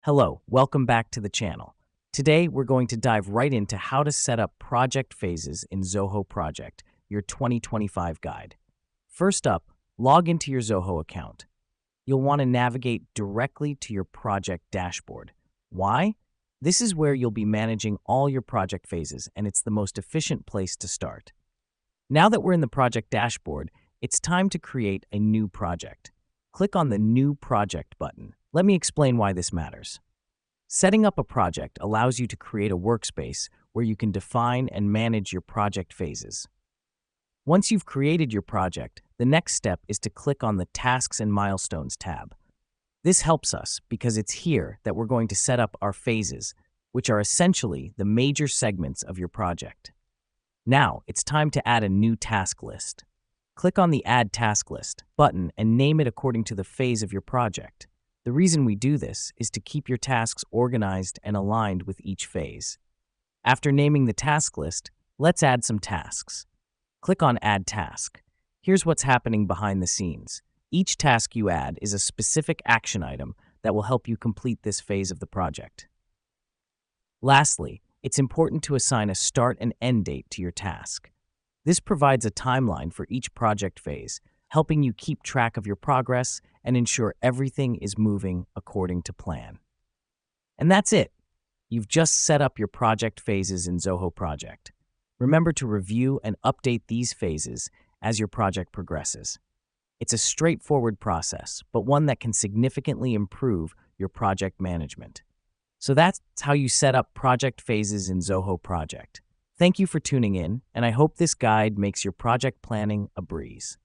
Hello, welcome back to the channel. Today, we're going to dive right into how to set up project phases in Zoho Project, your 2025 guide. First up, log into your Zoho account. You'll want to navigate directly to your project dashboard. Why? This is where you'll be managing all your project phases, and it's the most efficient place to start. Now that we're in the project dashboard, it's time to create a new project. Click on the New Project button. Let me explain why this matters. Setting up a project allows you to create a workspace where you can define and manage your project phases. Once you've created your project, the next step is to click on the Tasks and Milestones tab. This helps us because it's here that we're going to set up our phases, which are essentially the major segments of your project. Now, it's time to add a new task list. Click on the Add Task List button and name it according to the phase of your project. The reason we do this is to keep your tasks organized and aligned with each phase. After naming the task list, let's add some tasks. Click on Add Task. Here's what's happening behind the scenes. Each task you add is a specific action item that will help you complete this phase of the project. Lastly, it's important to assign a start and end date to your task. This provides a timeline for each project phase, helping you keep track of your progress and ensure everything is moving according to plan. And that's it. You've just set up your project phases in Zoho Project. Remember to review and update these phases as your project progresses. It's a straightforward process, but one that can significantly improve your project management. So that's how you set up project phases in Zoho Project. Thank you for tuning in, and I hope this guide makes your project planning a breeze.